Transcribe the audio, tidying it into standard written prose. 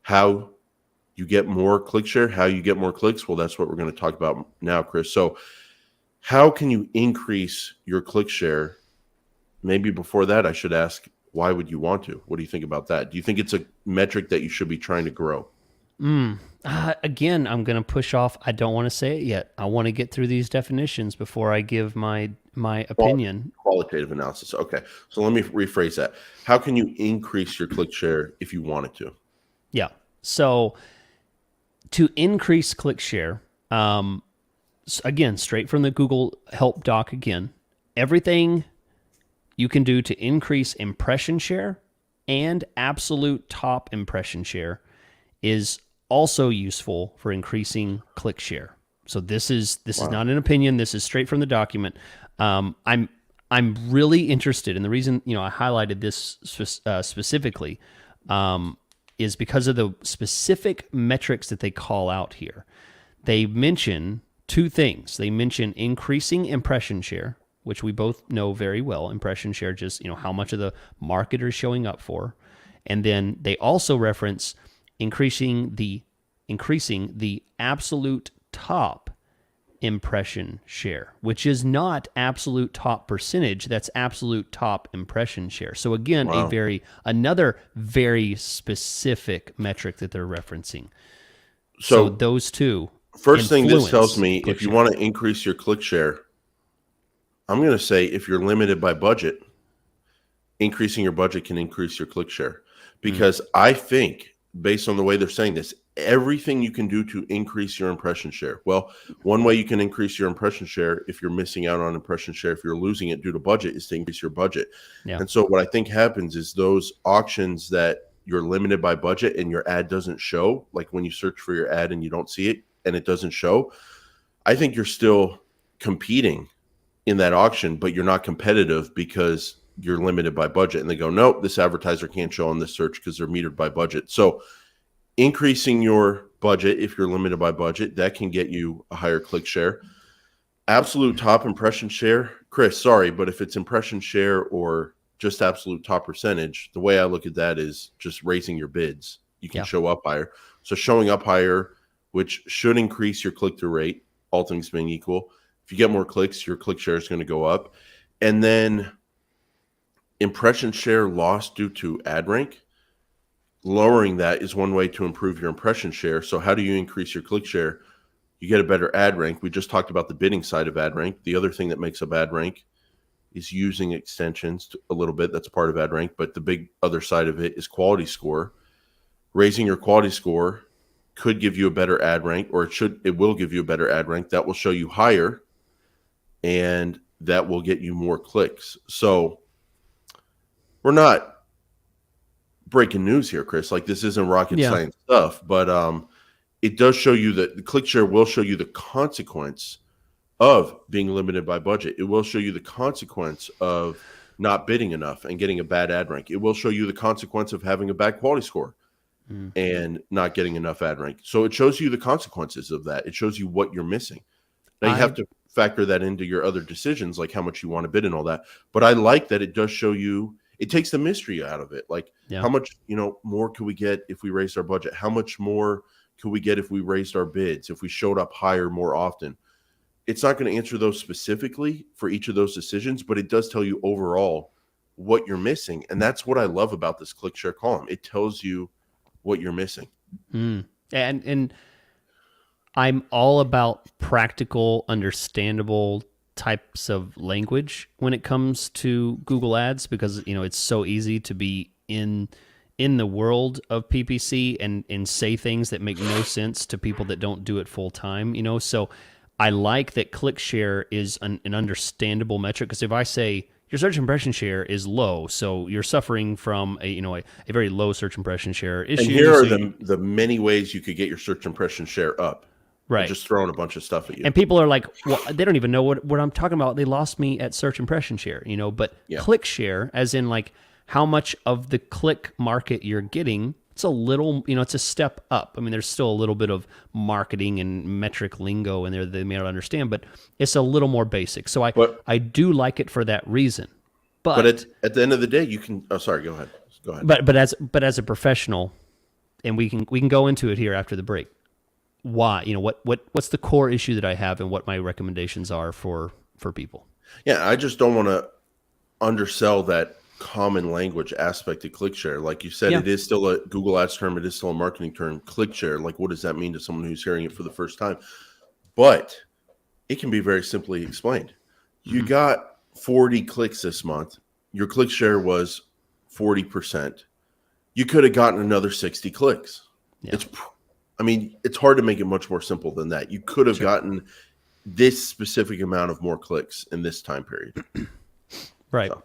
how you get more click share, how you get more clicks. Well, that's what we're going to talk about now, Chris. So how can you increase your click share? Maybe before that, I should ask, why would you want to? What do you think about that? Do you think it's a metric that you should be trying to grow? Again, I'm going to push off. I don't want to say it yet. I want to get through these definitions before I give my opinion. Qualitative analysis. Okay. So let me rephrase that. How can you increase your click share if you wanted to? Yeah. So to increase click share, again, straight from the Google Help Doc again, everything you can do to increase impression share and absolute top impression share is also useful for increasing click share. So this is not an opinion. This is straight from the document. I'm really interested, and the reason I highlighted this specifically is because of the specific metrics that they call out here. They mention two things. They mention increasing impression share, which we both know very well. Impression share, just how much of the marketer is showing up for, and then they also reference increasing the absolute top impression share, which is not absolute top percentage. That's absolute top impression share. So again, Wow. another very specific metric that they're referencing. So those two. First thing this tells me, if you want to increase your click share, I'm going to say if you're limited by budget, increasing your budget can increase your click share. Because I think, based on the way they're saying this, everything you can do to increase your impression share. Well, one way you can increase your impression share if you're missing out on impression share, if you're losing it due to budget, is to increase your budget. Yeah. And so what I think happens is those auctions that you're limited by budget and your ad doesn't show, like when you search for your ad and you don't see it and it doesn't show, I think you're still competing in that auction, but you're not competitive because you're limited by budget. And they go, nope, this advertiser can't show on this search because they're metered by budget. So increasing your budget, if you're limited by budget, that can get you a higher click share. Absolute top impression share, Chris, sorry, but if it's impression share or just absolute top percentage, the way I look at that is just raising your bids. You can show up higher. So showing up higher, which should increase your click-through rate, all things being equal. If you get more clicks, your click share is going to go up. And then impression share lost due to ad rank. Lowering that is one way to improve your impression share. So how do you increase your click share? You get a better ad rank. We just talked about the bidding side of ad rank. The other thing that makes up ad rank is using extensions a little bit. That's part of ad rank. But the big other side of it is quality score. Raising your quality score could give you a better ad rank, or it will give you a better ad rank. That will show you higher, and that will get you more clicks. So we're not breaking news here, Chris. Like, this isn't rocket science stuff, but it does show you that the click share will show you the consequence of being limited by budget. It will show you the consequence of not bidding enough and getting a bad ad rank. It will show you the consequence of having a bad quality score and not getting enough ad rank. So it shows you the consequences of that. It shows you what you're missing. Now you have to factor that into your other decisions, like how much you want to bid and all that. But I like that it does show you, it takes the mystery out of it. Like how much, more could we get if we raised our budget? How much more could we get if we raised our bids, if we showed up higher more often? It's not going to answer those specifically for each of those decisions, but it does tell you overall what you're missing. And that's what I love about this click share column. It tells you what you're missing. And I'm all about practical, understandable types of language when it comes to Google Ads, because it's so easy to be in the world of PPC and say things that make no sense to people that don't do it full time. So I like that click share is an understandable metric, because if I say your search impression share is low, so you're suffering from a very low search impression share issue. And here are the many ways you could get your search impression share up. Right. Just throwing a bunch of stuff at you. And people are like, well, they don't even know what I'm talking about. They lost me at search impression share, but click share, as in like how much of the click market you're getting, it's a little, it's a step up. I mean, there's still a little bit of marketing and metric lingo in there that they may not understand, but it's a little more basic. So I do like it for that reason. But at the end of the day, you can. Oh, sorry. Go ahead. But as a professional, and we can go into it here after the break. Why? What's the core issue that I have, and what my recommendations are for people. Yeah, I just don't want to undersell that common language aspect of ClickShare. Like you said, Yeah. it is still a Google Ads term. It is still a marketing term. ClickShare, like what does that mean to someone who's hearing it for the first time? But it can be very simply explained. You got 40 clicks this month. Your ClickShare was 40%. You could have gotten another 60 clicks. Yeah. It's hard to make it much more simple than that. You could have gotten this specific amount of more clicks in this time period. Right. So.